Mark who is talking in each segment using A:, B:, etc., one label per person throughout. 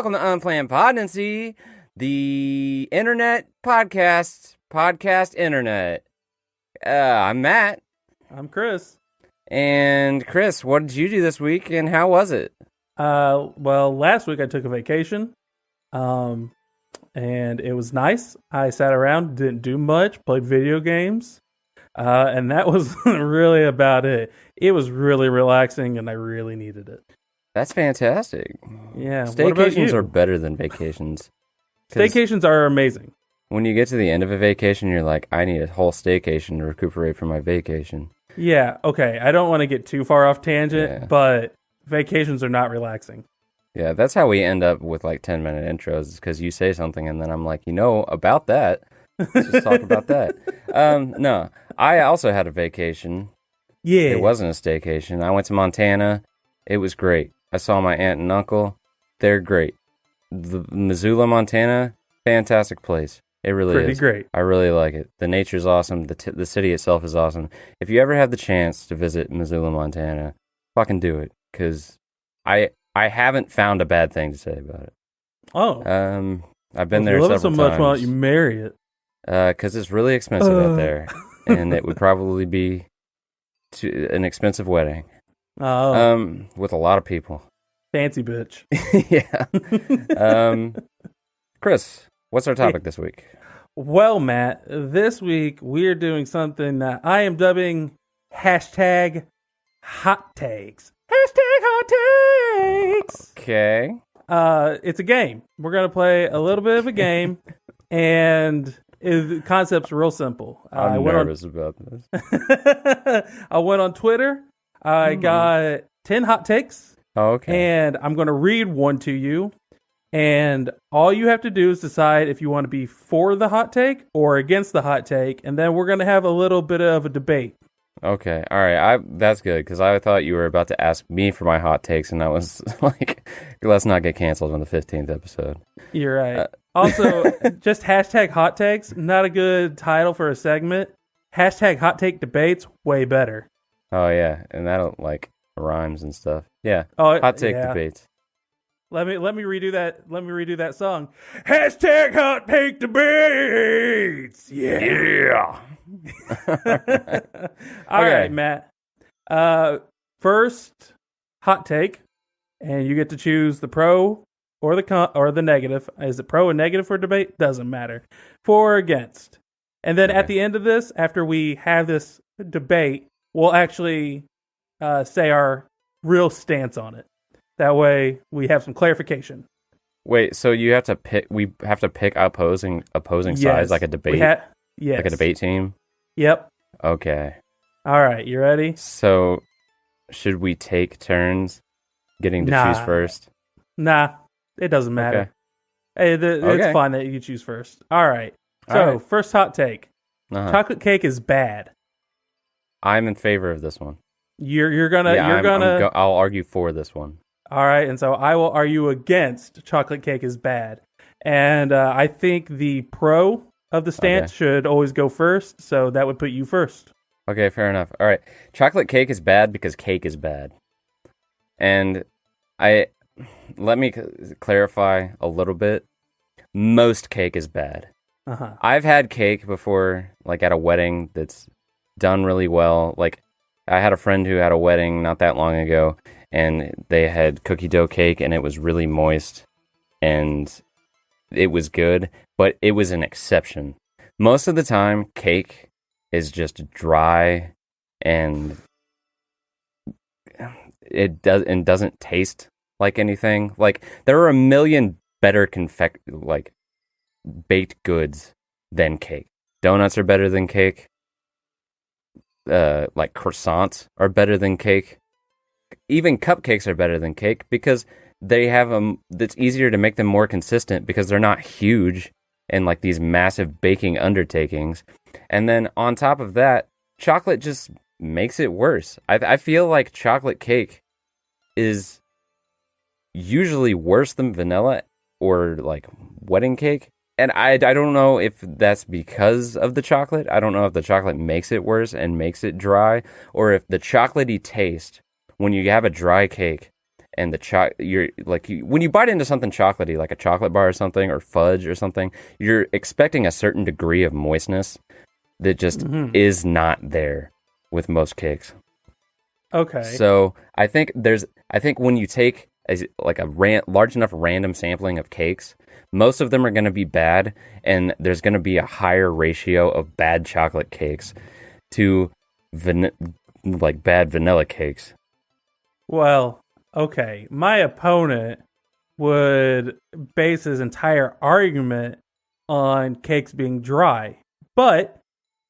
A: Welcome to Unplanned Podnancy, the internet podcast internet. I'm Matt.
B: I'm Chris.
A: And Chris, what did you do this week and how was it?
B: Well, last week I took a vacation, and it was nice. I sat around, didn't do much, played video games, and that was really about it. It was really relaxing, and I really needed it.
A: That's fantastic.
B: Yeah.
A: Staycations are better than vacations.
B: Staycations are amazing.
A: When you get to the end of a vacation, you're like, I need a whole staycation to recuperate from my vacation.
B: Yeah, okay. I don't want to get too far off tangent, but vacations are not relaxing.
A: Yeah, that's how we end up with like 10-minute intros, is because you say something and then I'm like, about that. Let's just talk about that. No, I also had a vacation.
B: Yeah.
A: It wasn't a staycation. I went to Montana. It was great. I saw my aunt and uncle. They're great. The Missoula, Montana, fantastic place. It really is.
B: Pretty great.
A: I really like it. The nature's awesome. The city itself is awesome. If you ever have the chance to visit Missoula, Montana, fucking do it. Because I haven't found a bad thing to say about it.
B: Oh.
A: I've been there several times.
B: If you love it so much, why don't you marry it?
A: Because it's really expensive out there. And it would probably be an expensive wedding.
B: Oh.
A: With a lot of people.
B: Fancy bitch.
A: Yeah. Chris, what's our topic this week?
B: Well, Matt, this week we're doing something that I am dubbing hashtag hot takes. Hashtag hot takes.
A: Okay.
B: It's a game. We're going to play a little bit of a game, and the concept's real simple.
A: I'm nervous about this.
B: I went on Twitter. I got 10 hot takes.
A: Oh, okay.
B: And I'm going to read one to you. And all you have to do is decide if you want to be for the hot take or against the hot take. And then we're going to have a little bit of a debate.
A: Okay. All right. That's good, because I thought you were about to ask me for my hot takes, and I was like, let's not get canceled on the 15th episode.
B: You're right. Also, just hashtag hot takes, not a good title for a segment. Hashtag hot take debates, way better.
A: Oh, yeah. And that'll, rhymes and stuff. Yeah.
B: Oh,
A: hot take debates.
B: Let me redo that. Let me redo that song. Hashtag hot take debates. Yeah. All right, Matt. First hot take, and you get to choose the pro or the con or the negative. Is it pro and negative for debate? Doesn't matter. For or against. And then at the end of this, after we have this debate, we'll actually say our real stance on it. That way, we have some clarification.
A: Wait, so you have to pick? We have to pick opposing sides, like a debate.
B: Yes,
A: like a debate team.
B: Yep.
A: Okay.
B: All right, you ready?
A: So, should we take turns getting to choose first?
B: Nah, it doesn't matter. Okay. Hey, it's fine that you choose first. All right. So, first hot take: chocolate cake is bad.
A: I'm in favor of this one.
B: I'll
A: argue for this one.
B: All right, and so I will argue against chocolate cake is bad. And I think the pro of the stance should always go first, so that would put you first.
A: Okay, fair enough. All right, chocolate cake is bad because cake is bad. And let me clarify a little bit. Most cake is bad.
B: Uh-huh.
A: I've had cake before, at a wedding that's done really well. I had a friend who had a wedding not that long ago, and they had cookie dough cake, and it was really moist, and it was good, but it was an exception. Most of the time, cake is just dry, and doesn't taste like anything. There are a million better baked goods than cake. Donuts are better than cake. Croissants are better than cake. Even cupcakes are better than cake because they have it's easier to make them more consistent because they're not huge and these massive baking undertakings. And then on top of that, chocolate just makes it worse. I feel like chocolate cake is usually worse than vanilla or wedding cake. And I don't know if that's because of the chocolate. I don't know if the chocolate makes it worse and makes it dry, or if the chocolatey taste when you have a dry cake and when you bite into something chocolatey, like a chocolate bar or something, or fudge or something, you're expecting a certain degree of moistness that just is not there with most cakes.
B: Okay.
A: So I think when you take large enough random sampling of cakes, most of them are going to be bad, and there's going to be a higher ratio of bad chocolate cakes to bad vanilla cakes.
B: Well, okay. My opponent would base his entire argument on cakes being dry, but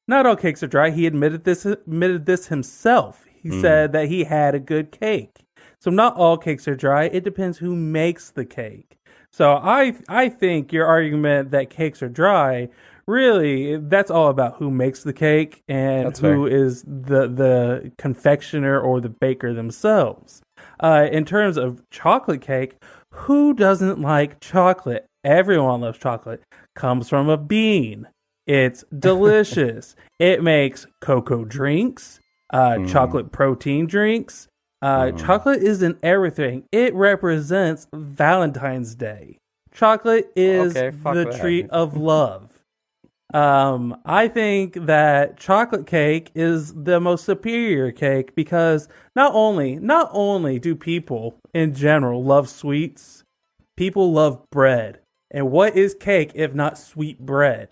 B: not all cakes are dry. He admitted this himself. He said that he had a good cake. So not all cakes are dry. It depends who makes the cake. So I think your argument that cakes are dry, really, that's all about who makes the cake and
A: That's
B: who
A: fair.
B: is the confectioner or the baker themselves. In terms of chocolate cake, who doesn't like chocolate? Everyone loves chocolate. Comes from a bean. It's delicious. It makes cocoa drinks, chocolate protein drinks. Chocolate is in everything. It represents Valentine's Day. Chocolate is the treat of love. I think that chocolate cake is the most superior cake because not only do people in general love sweets, people love bread. And what is cake if not sweet bread?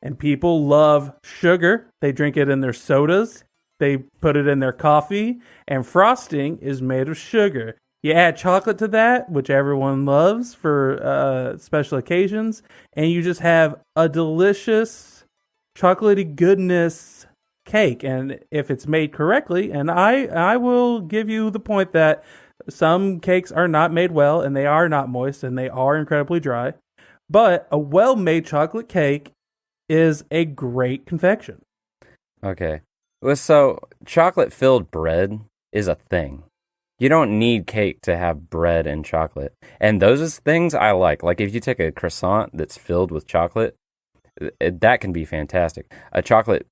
B: And people love sugar. They drink it in their sodas. They put it in their coffee. And frosting is made of sugar. You add chocolate to that, which everyone loves for special occasions, and you just have a delicious chocolatey goodness cake. And if it's made correctly, and I will give you the point that some cakes are not made well, and they are not moist, and they are incredibly dry. But a well-made chocolate cake is a great confection.
A: Okay. Well, so chocolate-filled bread is a thing. You don't need cake to have bread and chocolate. And those are things I like. Like if you take a croissant that's filled with chocolate, that can be fantastic. A chocolate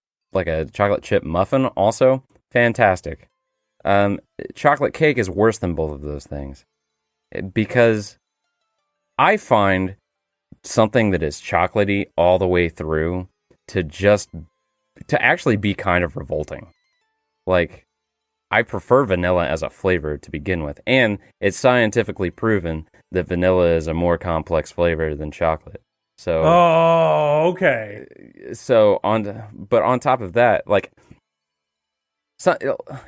A: chip muffin, also fantastic. Chocolate cake is worse than both of those things. Because I find something that is chocolatey all the way through to actually be kind of revolting. Like, I prefer vanilla as a flavor to begin with, and it's scientifically proven that vanilla is a more complex flavor than chocolate. So,
B: okay.
A: So but on top of that,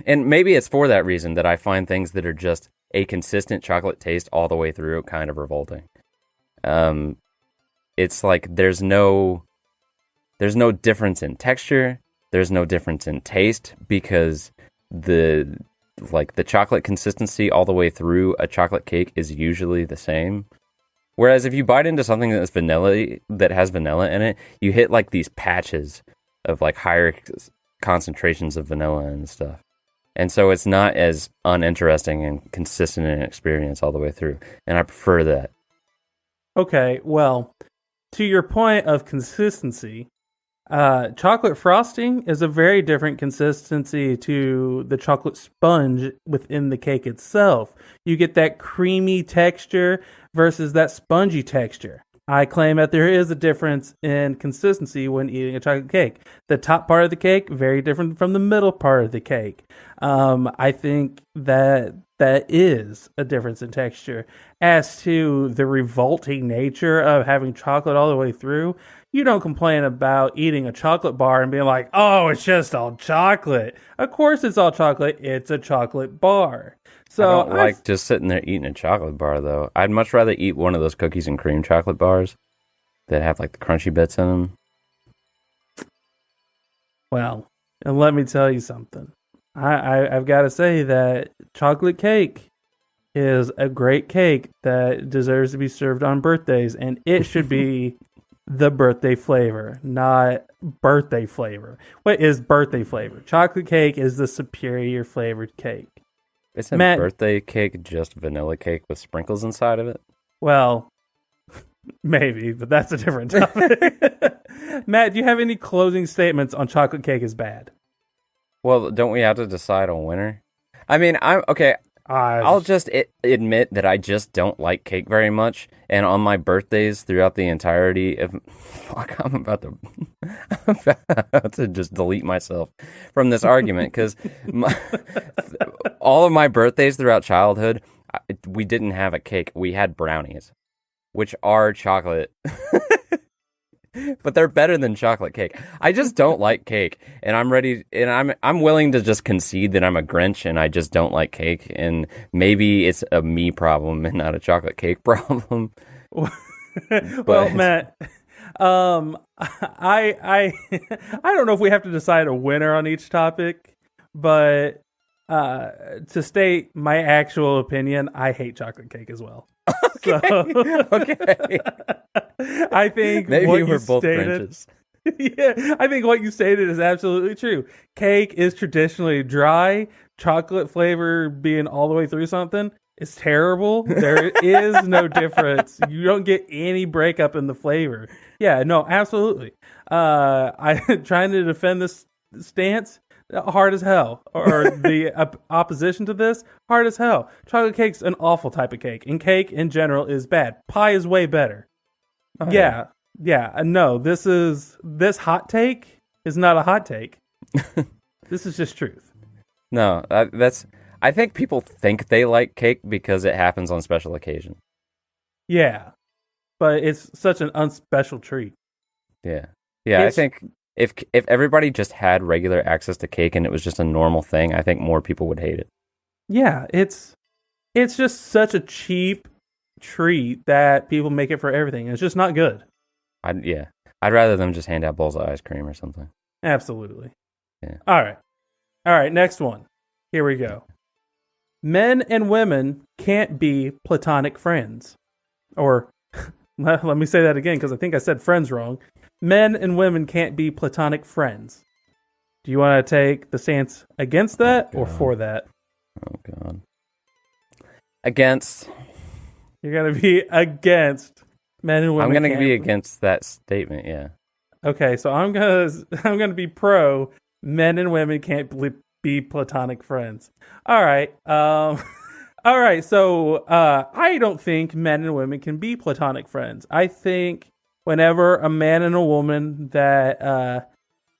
A: and maybe it's for that reason that I find things that are just a consistent chocolate taste all the way through kind of revolting. It's like there's no difference in texture, there's no difference in taste because the chocolate consistency all the way through a chocolate cake is usually the same. Whereas if you bite into something that has vanilla in it, you hit like these patches of like higher concentrations of vanilla and stuff. And so it's not as uninteresting and consistent in experience all the way through. And I prefer that.
B: Okay, well, to your point of consistency, chocolate frosting is a very different consistency to the chocolate sponge within the cake itself. You get that creamy texture versus that spongy texture. I claim that there is a difference in consistency when eating a chocolate cake. The top part of the cake, very different from the middle part of the cake. I think that is a difference in texture. As to the revolting nature of having chocolate all the way through, you don't complain about eating a chocolate bar and being like, oh, it's just all chocolate. Of course it's all chocolate. It's a chocolate bar. So
A: I don't like just sitting there eating a chocolate bar, though. I'd much rather eat one of those cookies and cream chocolate bars that have like the crunchy bits in them.
B: Well, and let me tell you something. I've got to say that chocolate cake is a great cake that deserves to be served on birthdays, and it should be the birthday flavor, not birthday flavor. What is birthday flavor? Chocolate cake is the superior flavored cake.
A: Isn't birthday cake just vanilla cake with sprinkles inside of it?
B: Well, maybe, but that's a different topic. Matt, do you have any closing statements on chocolate cake is bad?
A: Well, don't we have to decide on winner? I mean, I'm okay. I'll just admit that I just don't like cake very much, and on my birthdays throughout the entirety of fuck, I'm about to just delete myself from this argument because all of my birthdays throughout childhood, we didn't have a cake. We had brownies, which are chocolate. But they're better than chocolate cake. I just don't like cake, and I'm willing to just concede that I'm a Grinch and I just don't like cake, and maybe it's a me problem and not a chocolate cake problem.
B: Well, Matt, I don't know if we have to decide a winner on each topic, but to state my actual opinion, I hate chocolate cake as well.
A: Okay. Okay.
B: I think
A: maybe
B: what
A: we're
B: you
A: both
B: stated,
A: Grinches.
B: yeah, I think what you stated is absolutely true. Cake is traditionally dry. Chocolate flavor being all the way through something is terrible. There is no difference. You don't get any breakup in the flavor. Yeah, no, absolutely. I'm trying to defend this stance. Hard as hell. Or the opposition to this, hard as hell. Chocolate cake's an awful type of cake, and cake in general is bad. Pie is way better. Oh, yeah. No, this hot take is not a hot take. This is just truth.
A: No, I think people think they like cake because it happens on special occasion.
B: Yeah, but it's such an unspecial treat.
A: Yeah. I think if everybody just had regular access to cake and it was just a normal thing, I think more people would hate it.
B: Yeah, it's just such a cheap treat that people make it for everything. It's just not good.
A: I'd rather them just hand out bowls of ice cream or something.
B: Absolutely.
A: Yeah.
B: All right, next one. Here we go. Men and women can't be platonic friends. Or, let me say that again because I think I said friends wrong. Men and women can't be platonic friends. Do you want to take the stance against that or for that?
A: Oh, God. Against.
B: You're going to be against men and women.
A: I'm going to be against that statement, yeah.
B: Okay, so I'm gonna be pro men and women can't be platonic friends. All right. All right, so I don't think men and women can be platonic friends. I think whenever a man and a woman that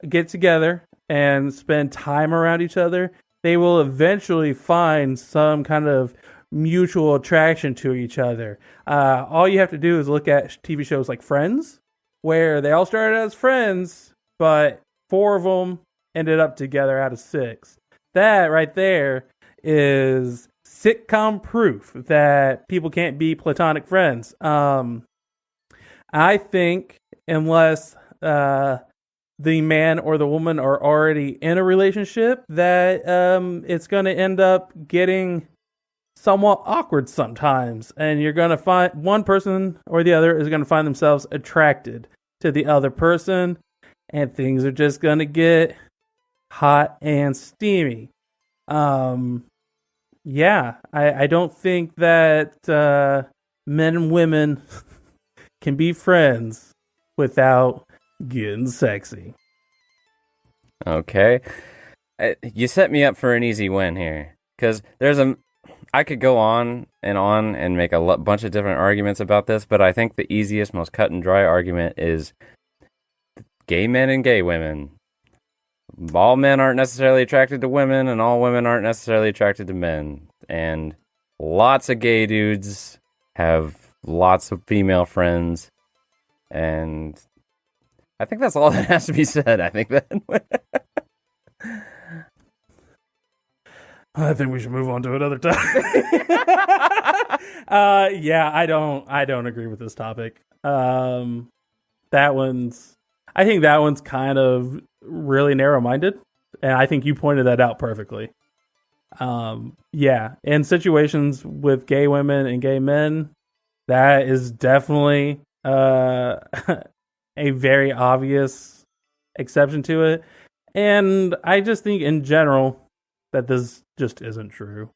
B: get together and spend time around each other, they will eventually find some kind of mutual attraction to each other. All you have to do is look at TV shows like Friends, where they all started as friends, but 4 of them ended up together out of 6. That right there is sitcom proof that people can't be platonic friends. I think unless the man or the woman are already in a relationship, that it's going to end up getting somewhat awkward sometimes, and you're going to find one person or the other is going to find themselves attracted to the other person, and things are just going to get hot and steamy. Yeah, I don't think that men and women can be friends without getting sexy.
A: Okay. You set me up for an easy win here, because I could go on and make a bunch of different arguments about this, but I think the easiest, most cut and dry argument is gay men and gay women. All men aren't necessarily attracted to women, and all women aren't necessarily attracted to men. And lots of gay dudes have lots of female friends, and I think that's all that has to be said. I think
B: we should move on to another topic. Yeah, I don't agree with this topic. I think that one's kind of really narrow-minded, and I think you pointed that out perfectly. Yeah, in situations with gay women and gay men, that is definitely a very obvious exception to it. And I just think in general that this just isn't true.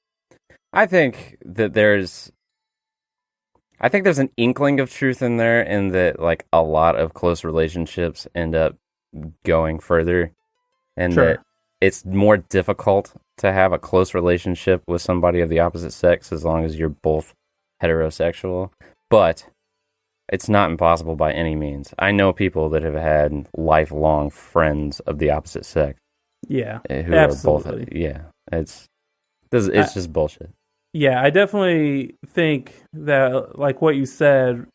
A: I think there's an inkling of truth in there, in that like a lot of close relationships end up going further, and
B: Sure.
A: that it's more difficult to have a close relationship with somebody of the opposite sex as long as you're both heterosexual, but it's not impossible by any means. I know people that have had lifelong friends of the opposite sex.
B: Yeah,
A: Who
B: absolutely.
A: are both. Yeah, it's just bullshit.
B: Yeah, I definitely think that, like what you said,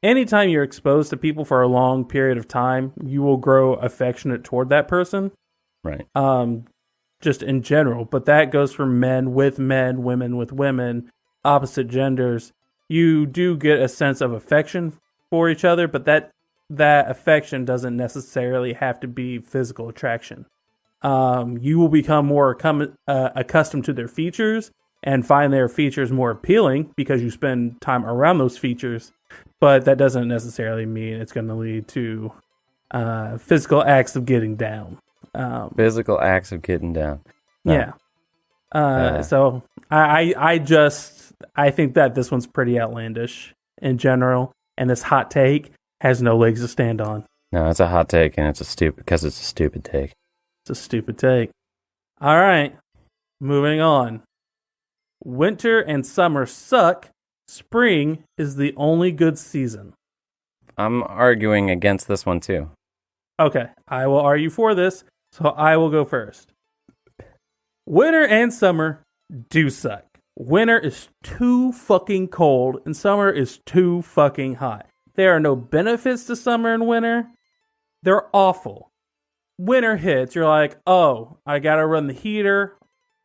B: anytime you're exposed to people for a long period of time, you will grow affectionate toward that person.
A: Right.
B: Just in general, but that goes for men with men, women with women, opposite genders. You do get a sense of affection for each other, but that affection doesn't necessarily have to be physical attraction. You will become more accustomed to their features and find their features more appealing because you spend time around those features, but that doesn't necessarily mean it's going to lead to physical acts of getting down.
A: Physical acts of getting down.
B: No. Yeah. So I think that this one's pretty outlandish in general, and this hot take has no legs to stand on.
A: No, it's a hot take, and it's a stupid take.
B: It's a stupid take. All right, moving on. Winter and summer suck. Spring is the only good season.
A: I'm arguing against this one too.
B: Okay, I will argue for this, so I will go first. Winter and summer do suck. Winter is too fucking cold, and summer is too fucking hot. There are no benefits to summer and winter. They're awful. Winter hits, you're like, oh, I gotta run the heater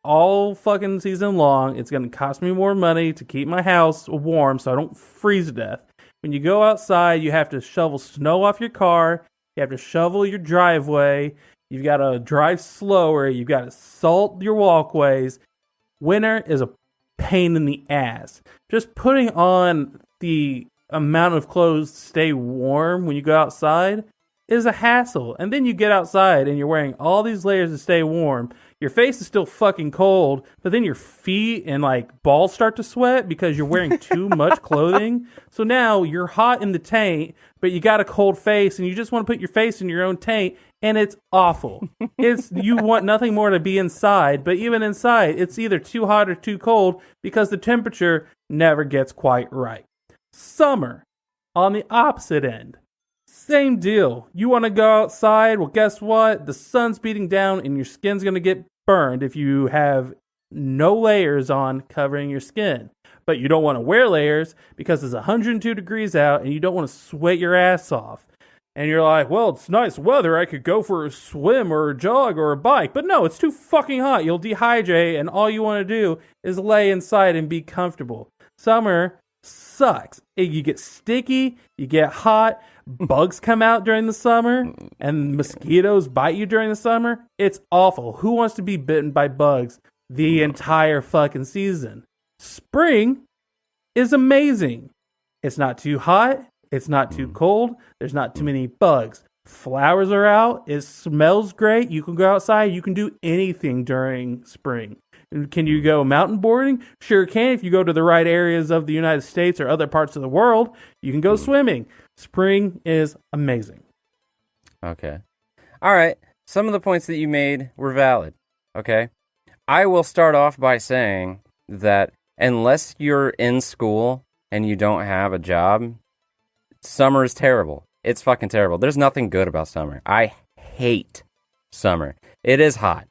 B: all fucking season long. It's gonna cost me more money to keep my house warm so I don't freeze to death. When you go outside, you have to shovel snow off your car. You have to shovel your driveway. You've got to drive slower. You've got to salt your walkways. Winter is a pain in the ass. Just putting on the amount of clothes to stay warm when you go outside is a hassle. And then you get outside and you're wearing all these layers to stay warm. Your face is still fucking cold, but then your feet and like balls start to sweat because you're wearing too much clothing. So now you're hot in the taint, but you got a cold face and you just want to put your face in your own taint, and it's awful. You want nothing more to be inside, but even inside, it's either too hot or too cold because the temperature never gets quite right. Summer, on the opposite end. Same deal. You want to go outside? Well, guess what? The sun's beating down and your skin's going to get burned if you have no layers on covering your skin. But you don't want to wear layers because it's 102 degrees out and you don't want to sweat your ass off. And you're like, well, it's nice weather. I could go for a swim or a jog or a bike. But no, it's too fucking hot. You'll dehydrate and all you want to do is lay inside and be comfortable. Summer sucks. You get sticky, you get hot, bugs come out during the summer, and mosquitoes bite you during the summer. It's awful. Who wants to be bitten by bugs the entire fucking season? Spring is amazing. It's not too hot. It's not too cold. There's not too many bugs. Flowers are out. It smells great. You can go outside. You can do anything during spring. Can you go mountain boarding? Sure can. If you go to the right areas of the United States or other parts of the world, you can go swimming. Spring is amazing.
A: Okay. All right. Some of the points that you made were valid. Okay. I will start off by saying that unless you're in school and you don't have a job, summer is terrible. It's fucking terrible. There's nothing good about summer. I hate summer. It is hot.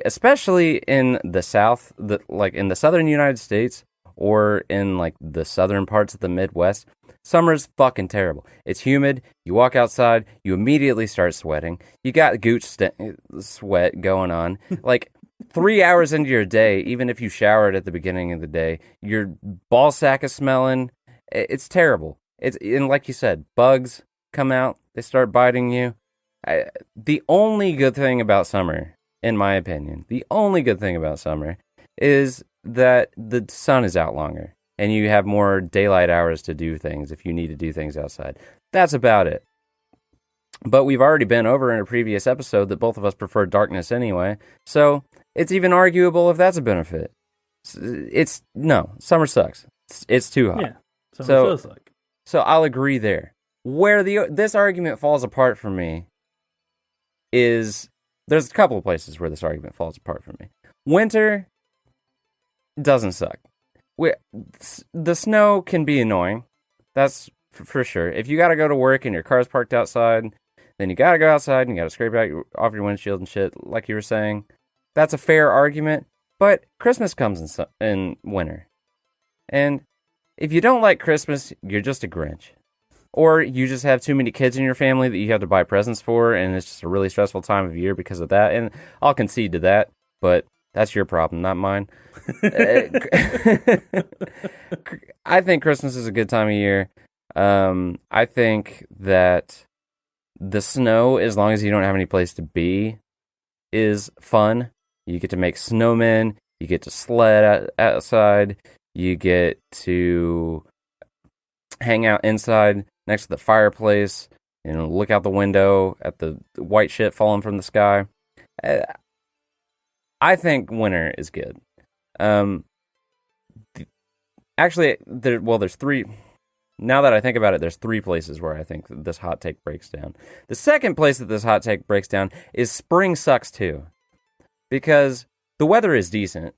A: Especially in the South, like in the southern United States or in like the southern parts of the Midwest, summer's fucking terrible. It's humid. You walk outside, you immediately start sweating. You got gooch sweat going on. Like 3 hours into your day, even if you showered at the beginning of the day, your ball sack is smelling. It's terrible. And like you said, bugs come out. They start biting you. The only good thing about summer, in my opinion, the only good thing about summer is that the sun is out longer and you have more daylight hours to do things if you need to do things outside. That's about it. But we've already been over in a previous episode that both of us prefer darkness anyway, so it's even arguable if that's a benefit. No, summer sucks. It's too hot.
B: Yeah, summer does suck.
A: So I'll agree there. Where this argument falls apart for me is there's a couple of places where this argument falls apart for me. Winter doesn't suck. The snow can be annoying. That's for sure. If you got to go to work and your car's parked outside, then you got to go outside and you got to scrape out off your windshield and shit, like you were saying. That's a fair argument. But Christmas comes in winter. And if you don't like Christmas, you're just a Grinch. Or you just have too many kids in your family that you have to buy presents for, and it's just a really stressful time of year because of that. And I'll concede to that, but that's your problem, not mine. I think Christmas is a good time of year. I think that the snow, as long as you don't have any place to be, is fun. You get to make snowmen. You get to sled outside. You get to hang out inside next to the fireplace and look out the window at the white shit falling from the sky. I think winter is good. Actually, there's three. Now that I think about it, there's three places where I think this hot take breaks down. The second place that this hot take breaks down is spring sucks too. Because the weather is decent.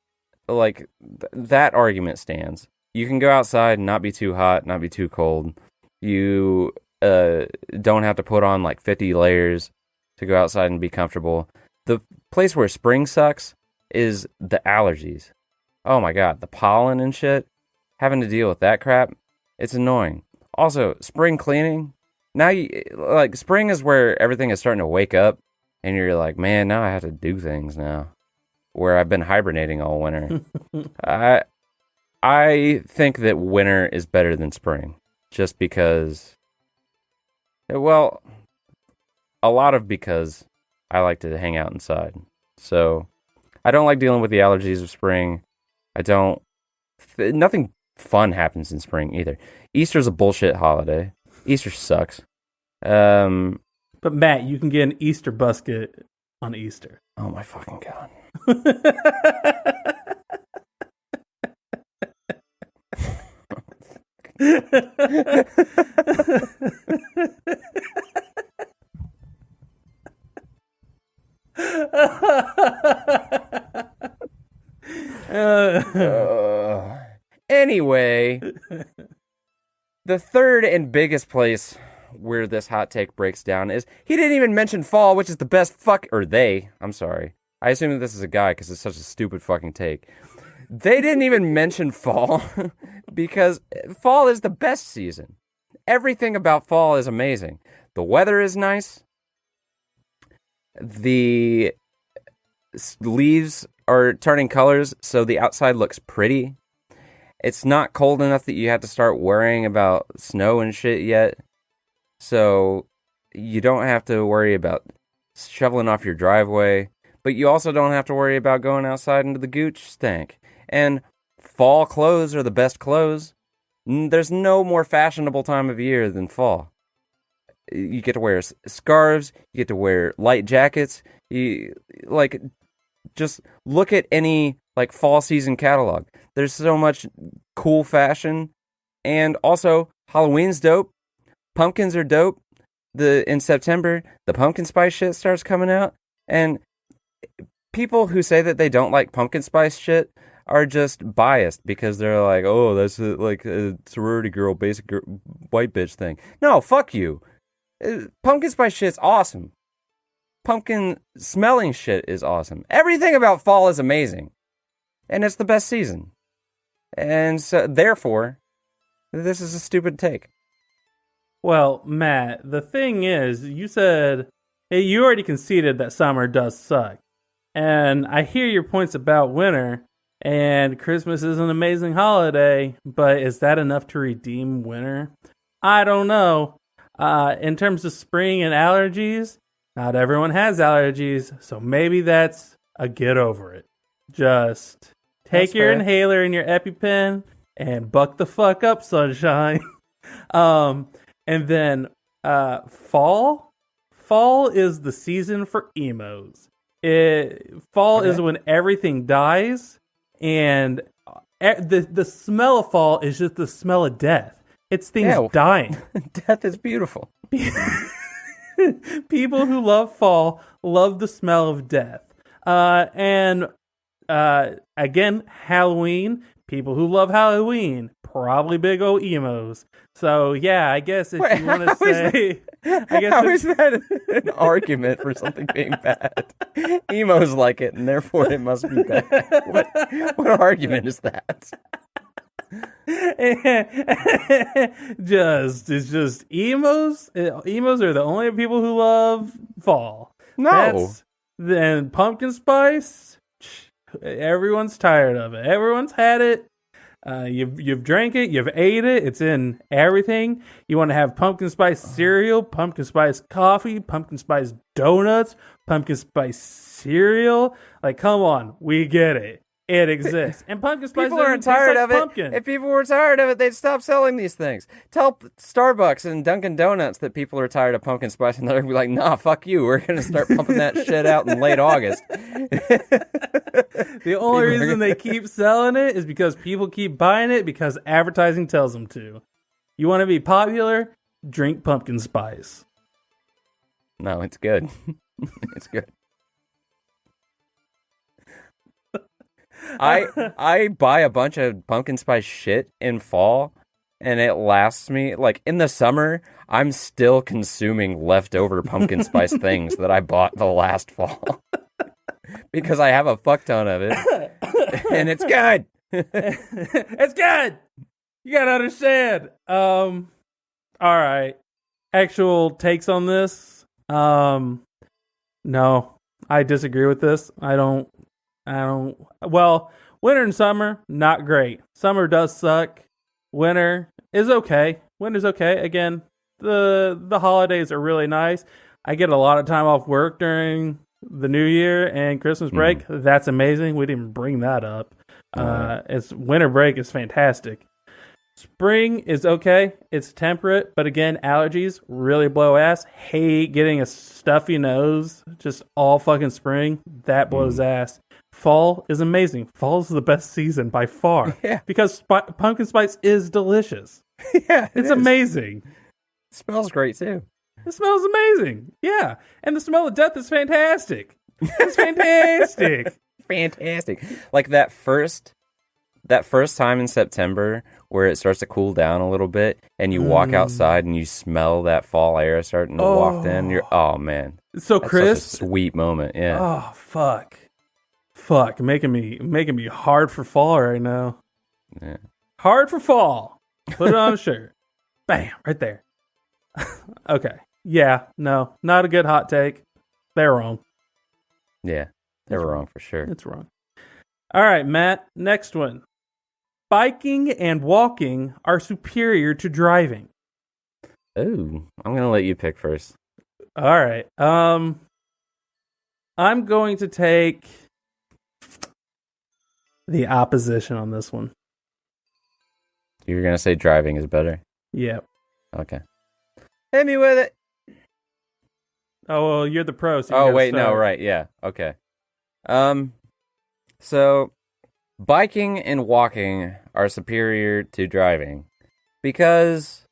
A: Like, that argument stands. You can go outside and not be too hot, not be too cold. You don't have to put on like 50 layers to go outside and be comfortable. The place where spring sucks is the allergies. Oh my god, the pollen and shit. Having to deal with that crap, it's annoying. Also, spring cleaning. Now, spring is where everything is starting to wake up, and you're like, man, now I have to do things now. Where I've been hibernating all winter. I think that winter is better than spring, just because. Well, a lot of because I like to hang out inside. So, I don't like dealing with the allergies of spring. Nothing fun happens in spring either. Easter's a bullshit holiday. Easter sucks.
B: But Matt, you can get an Easter basket on Easter.
A: Oh my fucking god. Anyway, the third and biggest place where this hot take breaks down is he didn't even mention fall, which is the best I'm sorry. I assume that this is a guy because it's such a stupid fucking take. They didn't even mention fall because fall is the best season. Everything about fall is amazing. The weather is nice. The leaves are turning colors, so the outside looks pretty. It's not cold enough that you have to start worrying about snow and shit yet. So you don't have to worry about shoveling off your driveway. But you also don't have to worry about going outside into the gooch stank. And fall clothes are the best clothes. There's no more fashionable time of year than fall. You get to wear scarves. You get to wear light jackets. Just look at any fall season catalog. There's so much cool fashion. And also, Halloween's dope. Pumpkins are dope. In September, the pumpkin spice shit starts coming out. And people who say that they don't like pumpkin spice shit are just biased because they're like, oh, that's a sorority girl, basic white bitch thing. No, fuck you. Pumpkin spice shit's awesome. Pumpkin smelling shit is awesome. Everything about fall is amazing. And it's the best season. And so, therefore, this is a stupid take.
B: Well, Matt, the thing is, you said, hey, you already conceded that summer does suck. And I hear your points about winter, and Christmas is an amazing holiday, but is that enough to redeem winter? I don't know. In terms of spring and allergies, not everyone has allergies, so maybe that's a get over it. Just take your inhaler and your EpiPen and buck the fuck up, sunshine. And then fall is the season for emos. Fall is when everything dies, and the smell of fall is just the smell of death. It's things dying.
A: Death is beautiful.
B: People who love fall love the smell of death. And again, Halloween. People who love Halloween probably big old emos. So yeah, I guess if you want to say, I guess
A: how is that an argument for something being bad? Emos like it, and therefore it must be bad. What argument is that?
B: It's just emos. Emos are the only people who love fall.
A: No.
B: Then pumpkin spice. Everyone's tired of it. Everyone's had it. You've drank it. You've ate it. It's in everything. You want to have pumpkin spice cereal, pumpkin spice coffee, pumpkin spice donuts, pumpkin spice cereal. Like, come on, we get it. It exists. And pumpkin spice
A: people aren't tired of
B: pumpkin.
A: it. If people were tired of it, they'd stop selling these things. Tell Starbucks and Dunkin' Donuts that people are tired of pumpkin spice, and they're going to be like, nah, fuck you. We're going to start pumping that shit out in late August.
B: The only reason they keep selling it is because people keep buying it because advertising tells them to. You want to be popular? Drink pumpkin spice.
A: No, it's good. It's good. I buy a bunch of pumpkin spice shit in fall, and it lasts me. Like, in the summer, I'm still consuming leftover pumpkin spice things that I bought the last fall. Because I have a fuck ton of it. And it's good.
B: It's good. You gotta understand. All right. Actual takes on this. No, I disagree with this. I don't. Well, winter and summer, not great. Summer does suck. Winter is okay. Winter's okay. Again, the holidays are really nice. I get a lot of time off work during the New Year and Christmas break. That's amazing. We didn't bring that up. It's winter break is fantastic. Spring is okay. It's temperate, but again, allergies really blow ass. Hate getting a stuffy nose just all fucking spring. That blows ass. Fall is amazing. Fall is the best season by far.
A: Yeah.
B: Because pumpkin spice is delicious.
A: Yeah,
B: it's amazing.
A: It smells great too.
B: It smells amazing. Yeah. And the smell of death is fantastic. It's fantastic.
A: Fantastic. Like that first time in September where it starts to cool down a little bit and you walk outside and you smell that fall air starting to waft in. Oh man.
B: It's so crisp.
A: Such a sweet moment. Yeah.
B: Oh fuck. Making me hard for fall right now.
A: Yeah.
B: Hard for fall. Put it on a shirt. Bam, right there. Okay. Yeah, no, not a good hot take. They're wrong.
A: Yeah, they were wrong for sure.
B: It's wrong. All right, Matt, next one. Biking and walking are superior to driving.
A: Ooh, I'm going to let you pick first.
B: All right. I'm going to take the opposition on this one.
A: You're going to say driving is better?
B: Yep.
A: Okay. Hit me with it.
B: Oh, well, you're the pro. So
A: oh, wait, no, right, yeah, okay. So, biking and walking are superior to driving because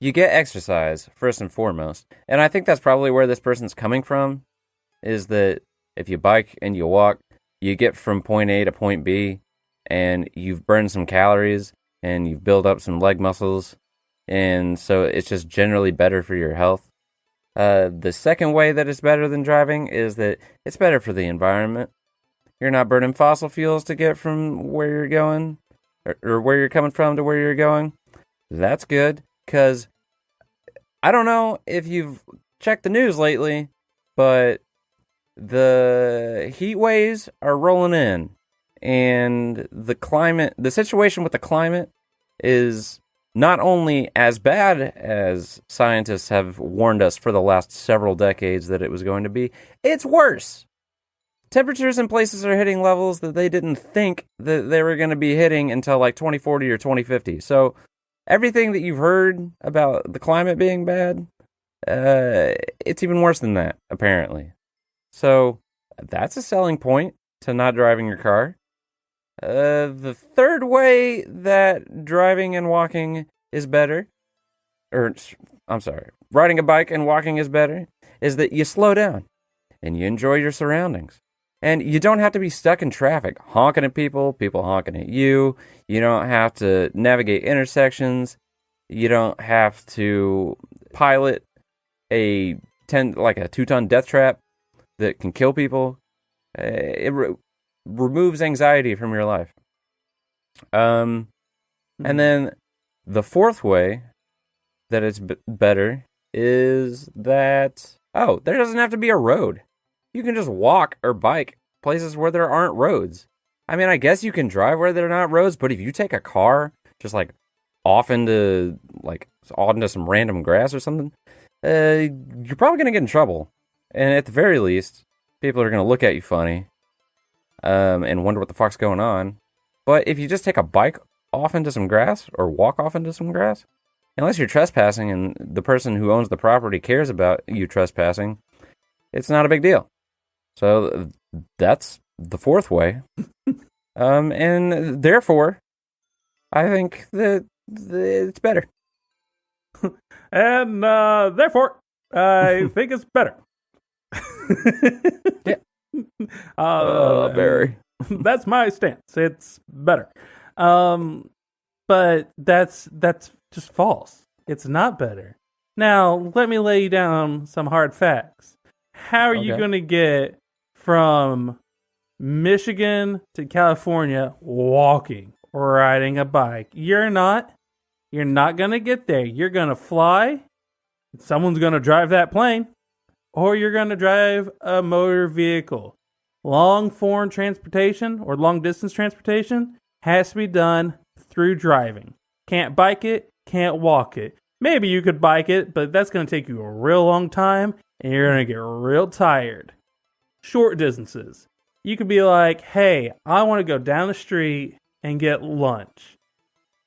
A: you get exercise, first and foremost. And I think that's probably where this person's coming from, is that if you bike and you walk, you get from point A to point B, and you've burned some calories, and you've built up some leg muscles, and so it's just generally better for your health. The second way that it's better than driving is that it's better for the environment. You're not burning fossil fuels to get from where you're going, or where you're coming from to where you're going. That's good, because I don't know if you've checked the news lately, but the heat waves are rolling in, and the situation with the climate is not only as bad as scientists have warned us for the last several decades that it was going to be, it's worse. Temperatures in places are hitting levels that they didn't think that they were going to be hitting until like 2040 or 2050. So everything that you've heard about the climate being bad, it's even worse than that, apparently. So that's a selling point to not driving your car. The third way that driving and walking is better, or I'm sorry, riding a bike and walking is better is that you slow down and you enjoy your surroundings. And you don't have to be stuck in traffic, honking at people, people honking at you. You don't have to navigate intersections. You don't have to pilot a 2-ton death trap that can kill people. It removes anxiety from your life. And then the fourth way that it's better is that, there doesn't have to be a road. You can just walk or bike places where there aren't roads. I mean, I guess you can drive where there are not roads, but if you take a car just like off into some random grass or something, you're probably going to get in trouble. And at the very least, people are going to look at you funny and wonder what the fuck's going on. But if you just take a bike off into some grass or walk off into some grass, unless you're trespassing and the person who owns the property cares about you trespassing, it's not a big deal. So that's the fourth way. And therefore, I think that it's better.
B: And therefore, I think it's better.
A: Yeah. Very.
B: That's my stance. It's better. But that's just false. It's not better. Now, let me lay down some hard facts. How are you going to get from Michigan to California walking or riding a bike? You're not going to get there. You're going to fly. Someone's going to drive that plane. Or you're going to drive a motor vehicle. Long form transportation or long distance transportation has to be done through driving. Can't bike it, can't walk it. Maybe you could bike it, but that's going to take you a real long time and you're going to get real tired. Short distances. You could be like, hey, I want to go down the street and get lunch.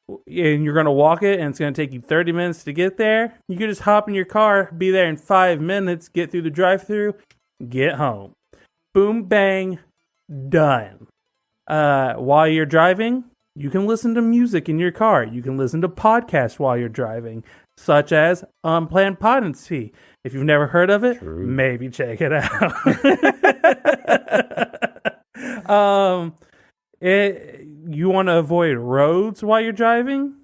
B: And you're going to walk it and it's going to take you 30 minutes to get there. You could just hop in your car, be there in 5 minutes, get through the drive-thru, get home. Boom, bang, done. While you're driving, you can listen to music in your car. You can listen to podcasts while you're driving, such as Unplanned Podnancy. If you've never heard of it, maybe check it out. You want to avoid roads while you're driving?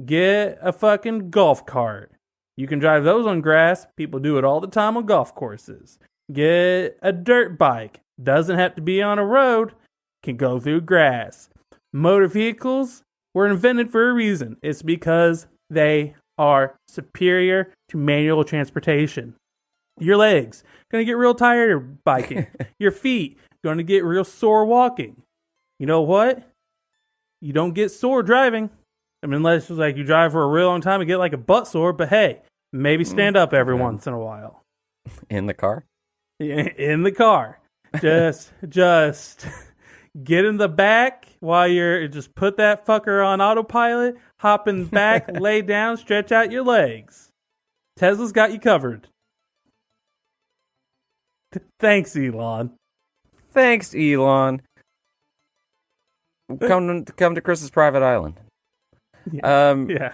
B: Get a fucking golf cart. You can drive those on grass. People do it all the time on golf courses. Get a dirt bike. Doesn't have to be on a road. Can go through grass. Motor vehicles were invented for a reason. It's because they are superior to manual transportation. Your legs going to get real tired biking. Your feet going to get real sore walking. You know what? You don't get sore driving. I mean, unless it's like you drive for a real long time and get like a butt sore. But hey, maybe stand up every once in a while.
A: In the car?
B: In the car. Just get in the back while you're just put that fucker on autopilot, hop in the back, lay down, stretch out your legs. Tesla's got you covered. Thanks, Elon.
A: Thanks, Elon. Come to Chris's private island.
B: Yeah.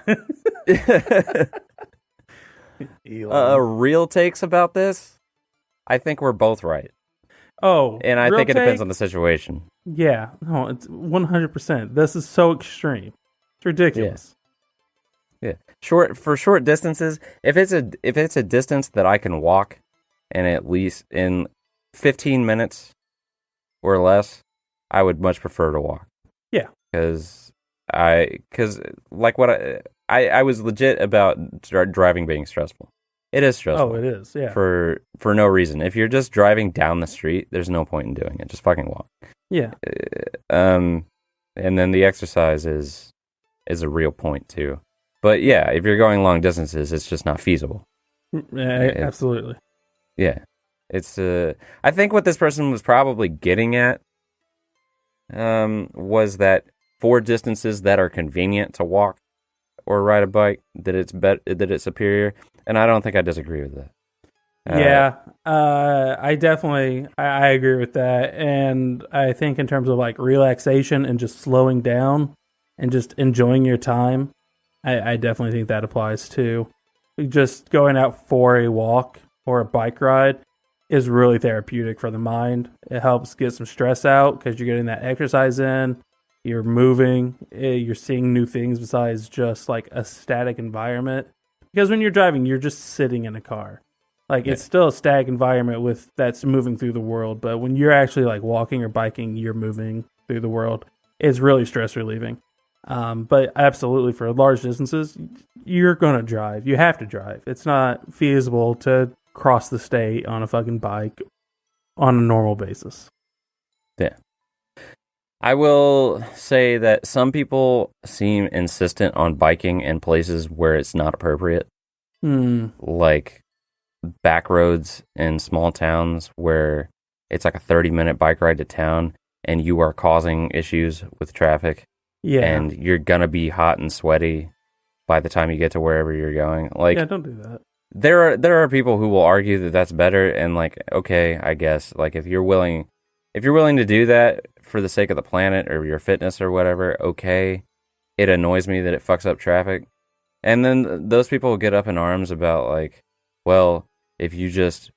A: Real takes about this? I think we're both right.
B: Oh,
A: and I think it depends on the situation.
B: Yeah, no, it's 100%. This is so extreme. It's ridiculous.
A: Yeah. For short distances, if it's a distance that I can walk, and at least in 15 minutes or less, I would much prefer to walk.
B: Yeah,
A: because I was legit about driving being stressful. It is stressful.
B: Oh, it is, yeah.
A: For no reason. If you're just driving down the street, there's no point in doing it. Just fucking walk.
B: Yeah.
A: And then the exercise is a real point too. But yeah, if you're going long distances, it's just not feasible.
B: Absolutely.
A: Yeah. It's I think what this person was probably getting at was that for distances that are convenient to walk or ride a bike, that it's superior. And I don't think I disagree with that.
B: I definitely I agree with that. And I think in terms of like relaxation and just slowing down and just enjoying your time, I definitely think that applies too. just going out for a walk or a bike ride is really therapeutic for the mind. It helps get some stress out because you're getting that exercise in, you're moving, you're seeing new things besides just like a static environment. Because when you're driving, you're just sitting in a car. Like it's still a static environment that's moving through the world, but when you're actually like walking or biking, you're moving through the world. It's really stress relieving. But absolutely, for large distances, you're going to drive. You have to drive. It's not feasible to cross the state on a fucking bike on a normal basis.
A: Yeah. I will say that some people seem insistent on biking in places where it's not appropriate. Like back roads in small towns where it's like a 30-minute bike ride to town and you are causing issues with traffic. Yeah. And you're going to be hot and sweaty by the time you get to wherever you're going. Like,
B: yeah, don't do that.
A: There are people who will argue that that's better, and like, okay, I guess, like if you're willing to do that for the sake of the planet or your fitness or whatever, okay. It annoys me that it fucks up traffic. And then those people will get up in arms about like, well, if you just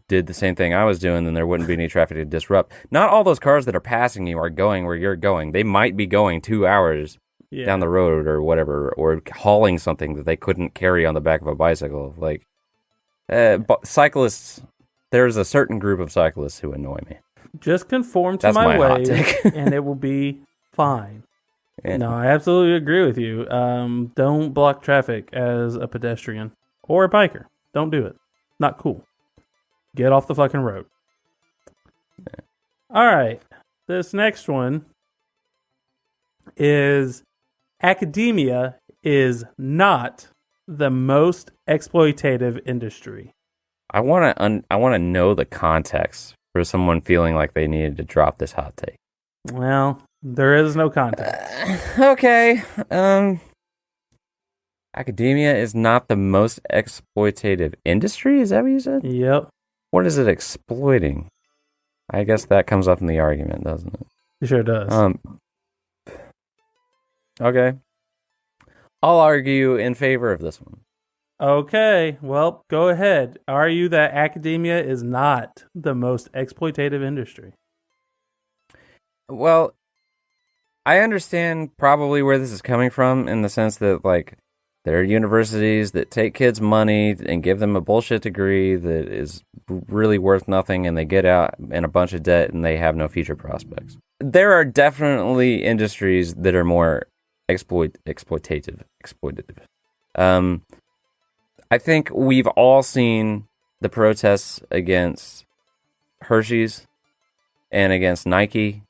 A: did the same thing I was doing, then there wouldn't be any traffic to disrupt. Not all those cars that are passing you are going where you're going. They might be going 2 hours down the road or whatever, or hauling something that they couldn't carry on the back of a bicycle. Like, cyclists, there's a certain group of cyclists who annoy me.
B: Just conform to my ways, and it will be fine. Yeah. No, I absolutely agree with you. Don't block traffic as a pedestrian or a biker. Don't do it. Not cool. Get off the fucking road. Yeah. All right. This next one is academia is not the most exploitative industry.
A: I want to know the context for someone feeling like they needed to drop this hot take.
B: Well, there is no context.
A: Okay. Academia is not the most exploitative industry? Is that what you said?
B: Yep.
A: What is it exploiting? I guess that comes up in the argument, doesn't it?
B: It sure does.
A: Okay. I'll argue in favor of this one.
B: Okay. Well, go ahead. Argue that academia is not the most exploitative industry.
A: Well, I understand probably where this is coming from in the sense that, like, there are universities that take kids' money and give them a bullshit degree that is really worth nothing, and they get out in a bunch of debt and they have no future prospects. There are definitely industries that are more exploitative. I think we've all seen the protests against Hershey's and against Nike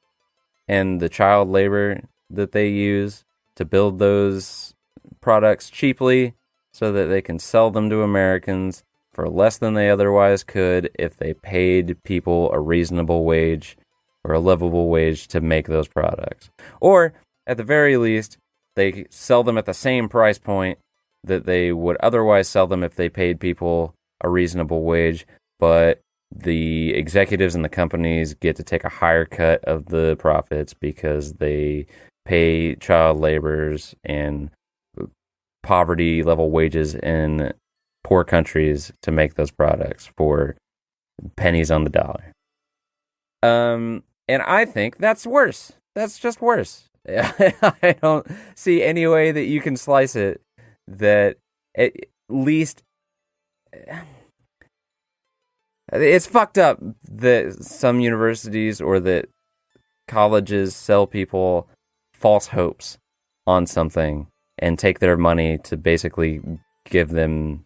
A: and the child labor that they use to build those products cheaply so that they can sell them to Americans for less than they otherwise could if they paid people a reasonable wage or a livable wage to make those products. Or, at the very least, they sell them at the same price point that they would otherwise sell them if they paid people a reasonable wage, but the executives and the companies get to take a higher cut of the profits because they pay child laborers and poverty level wages in poor countries to make those products for pennies on the dollar. And I think that's worse. That's just worse. I don't see any way that you can slice it that at least it's fucked up that some universities or that colleges sell people false hopes on something and take their money to basically give them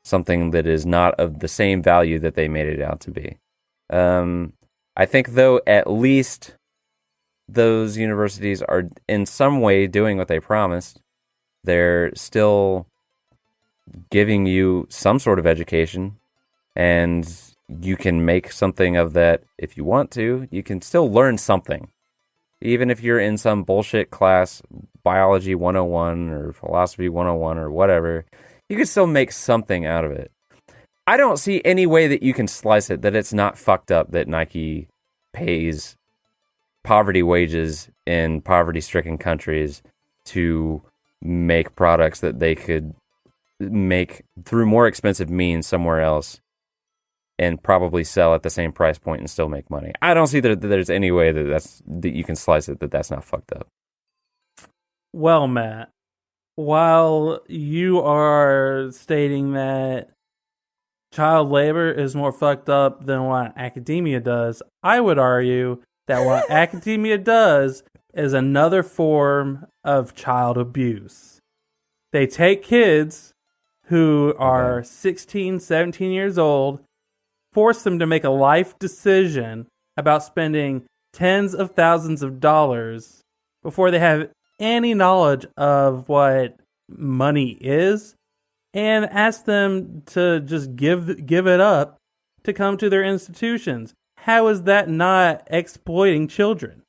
A: something that is not of the same value that they made it out to be. I think, though, at least those universities are in some way doing what they promised. They're still giving you some sort of education, and you can make something of that if you want to. You can still learn something. Even if you're in some bullshit class, biology 101 or philosophy 101 or whatever, you can still make something out of it. I don't see any way that you can slice it that it's not fucked up that Nike pays poverty wages in poverty-stricken countries to make products that they could make through more expensive means somewhere else and probably sell at the same price point and still make money. I don't see that there's any way that you can slice it that's not fucked up.
B: Well, Matt, while you are stating that child labor is more fucked up than what academia does, I would argue that what academia does is another form of child abuse. They take kids who are 16, 17 years old, force them to make a life decision about spending tens of thousands of dollars before they have any knowledge of what money is, and ask them to just give it up to come to their institutions. How is that not exploiting children?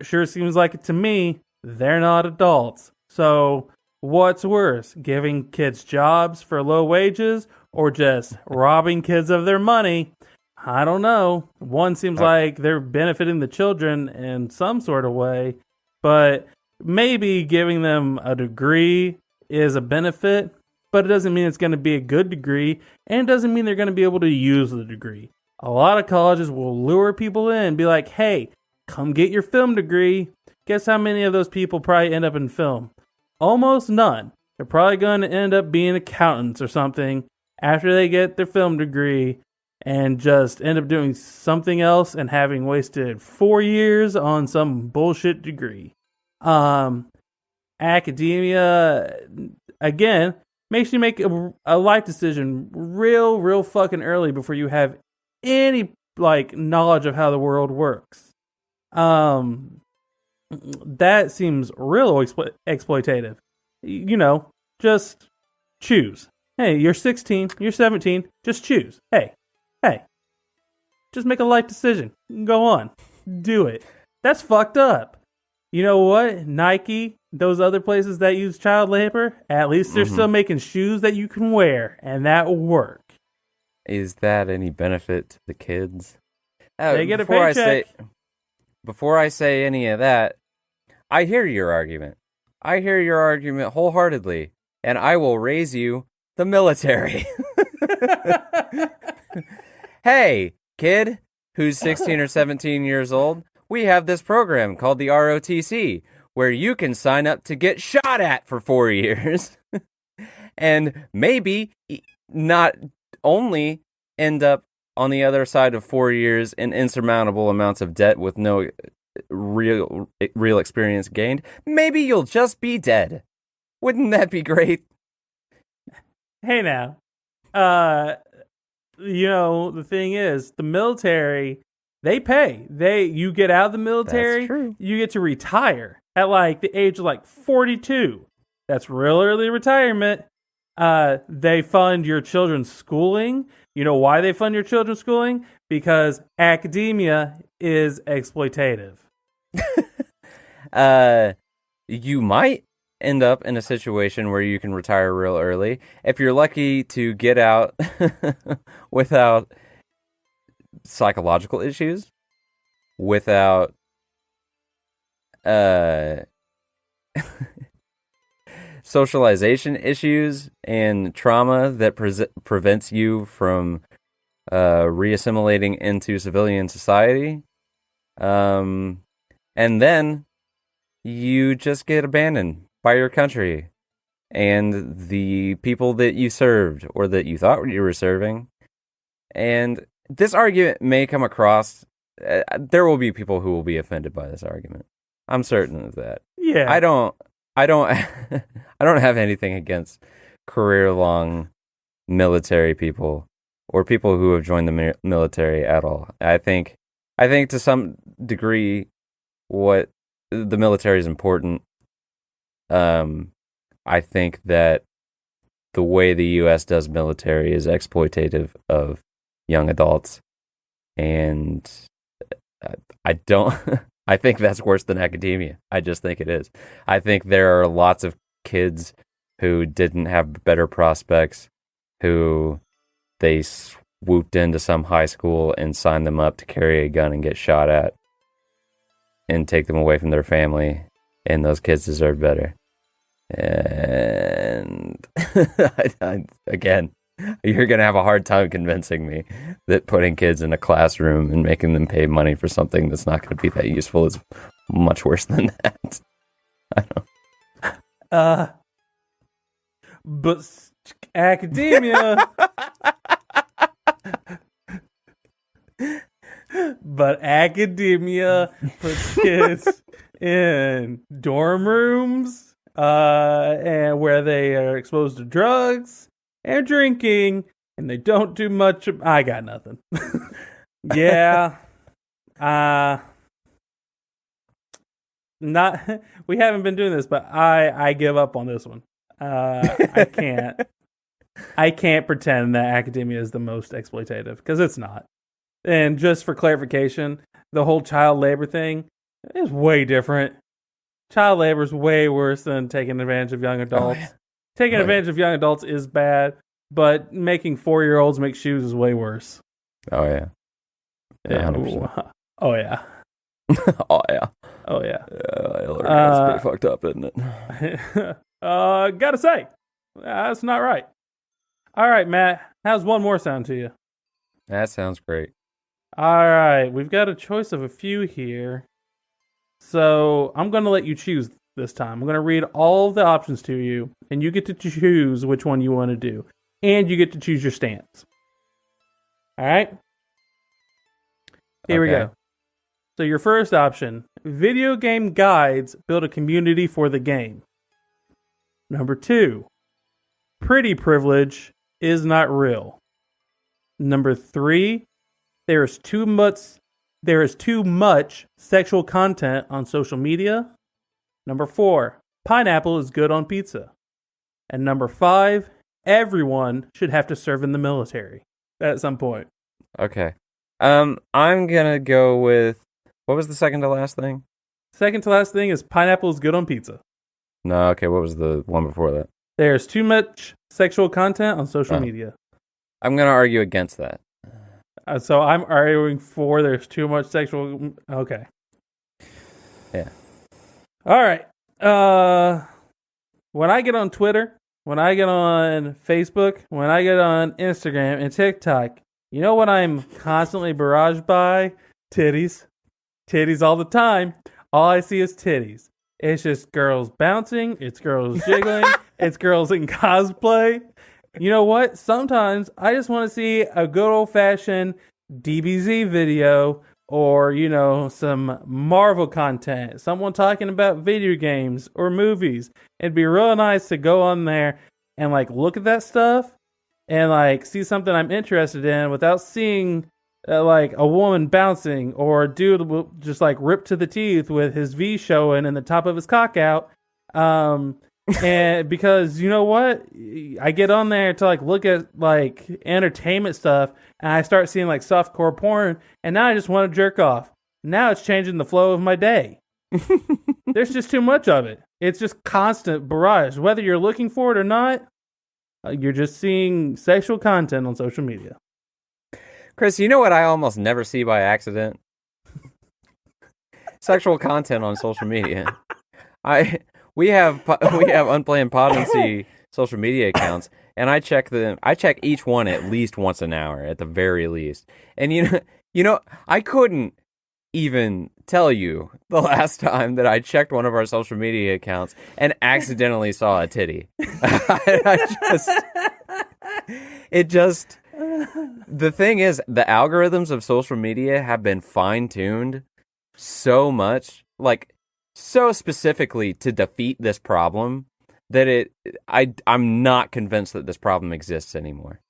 B: Sure seems like it to me. They're not adults. So what's worse, giving kids jobs for low wages or just robbing kids of their money? I don't know. One seems like they're benefiting the children in some sort of way, but maybe giving them a degree is a benefit, but it doesn't mean it's going to be a good degree, and it doesn't mean they're going to be able to use the degree. A lot of colleges will lure people in and be like, hey, come get your film degree. Guess how many of those people probably end up in film? Almost none. They're probably going to end up being accountants or something after they get their film degree and just end up doing something else and having wasted 4 years on some bullshit degree. Academia, again, makes you make a life decision real fucking early before you have any knowledge of how the world works. That seems real exploitative. Just choose. Hey, you're 16, you're 17, just choose. Hey, just make a life decision. Go on, do it. That's fucked up. You know what? Nike, those other places that use child labor, at least they're still making shoes that you can wear, and that will work.
A: Is that any benefit to the kids?
B: They get a paycheck.
A: Before I say any of that, I hear your argument. I hear your argument wholeheartedly, and I will raise you the military. Hey, kid who's 16 or 17 years old, we have this program called the ROTC where you can sign up to get shot at for 4 years and maybe not only end up on the other side of 4 years in insurmountable amounts of debt with no real experience gained. Maybe you'll just be dead. Wouldn't that be great?
B: Hey now, the thing is, the military, they pay. You get out of the military, you get to retire at the age of 42. That's real early retirement. They fund your children's schooling. You know why they fund your children's schooling? Because academia is exploitative.
A: You might end up in a situation where you can retire real early if you're lucky to get out without psychological issues, without socialization issues and trauma that prevents you from reassimilating into civilian society. And then you just get abandoned by your country and the people that you served or that you thought you were serving. And this argument may come across, there will be people who will be offended by this argument. I'm certain of that.
B: Yeah.
A: I don't I don't have anything against career-long military people or people who have joined the military at all. I think to some degree what the military is important. I think that the way the U.S. does military is exploitative of young adults, and I don't. I think that's worse than academia. I just think it is. I think there are lots of kids who didn't have better prospects, who they swooped into some high school and signed them up to carry a gun and get shot at and take them away from their family, and those kids deserve better. And again, you're going to have a hard time convincing me that putting kids in a classroom and making them pay money for something that's not going to be that useful is much worse than that. I don't.
B: But academia. But academia puts kids in dorm rooms, and where they are exposed to drugs and drinking, and they don't do much. I got nothing. Yeah. Not. We haven't been doing this, but I give up on this one. I can't. I can't pretend that academia is the most exploitative, because it's not. And just for clarification, the whole child labor thing is way different. Child labor is way worse than taking advantage of young adults. Oh, yeah. Taking advantage of young adults is bad, but making 4-year-olds make shoes is way worse.
A: Oh, yeah.
B: 100%. Oh, yeah.
A: Oh, yeah.
B: Oh, yeah.
A: That's pretty fucked up, isn't it?
B: Gotta say, that's not right. All right, Matt, how's one more sound to you?
A: That sounds great.
B: All right, we've got a choice of a few here. So I'm going to let you choose this time. I'm going to read all of the options to you, and you get to choose which one you want to do. And you get to choose your stance. All right? Here we go. So your first option, video game guides build a community for the game. Number 2, pretty privilege is not real. Number 3, there is too much sexual content on social media. Number 4, pineapple is good on pizza. And number 5, everyone should have to serve in the military at some point.
A: Okay. I'm gonna go with, what was the second to last thing?
B: Second to last thing is pineapple is good on pizza.
A: No, okay, what was the one before that?
B: There's too much sexual content on social media.
A: I'm gonna argue against that.
B: So I'm arguing for there's too much sexual... Okay.
A: Yeah.
B: All right. When I get on Twitter, when I get on Facebook, when I get on Instagram and TikTok, you know what I'm constantly barraged by? Titties. Titties all the time. All I see is titties. It's just girls bouncing. It's girls jiggling. It's girls in cosplay. You know what? Sometimes I just want to see a good old-fashioned DBZ video or, some Marvel content. Someone talking about video games or movies. It'd be real nice to go on there and, look at that stuff and, see something I'm interested in without seeing, a woman bouncing or a dude just, ripped to the teeth with his V showing and the top of his cock out. And because you know what, I get on there to look at entertainment stuff, and I start seeing softcore porn, and now I just want to jerk off. Now it's changing the flow of my day. There's just too much of it. It's just constant barrage. Whether you're looking for it or not, you're just seeing sexual content on social media.
A: Chris, you know what I almost never see by accident? Sexual content on social media. We have Unplanned Podnancy social media accounts, and I check each one at least once an hour, at the very least. And you know, I couldn't even tell you the last time that I checked one of our social media accounts and accidentally saw a titty. The thing is, the algorithms of social media have been fine-tuned so much, so specifically to defeat this problem that I'm not convinced that this problem exists anymore.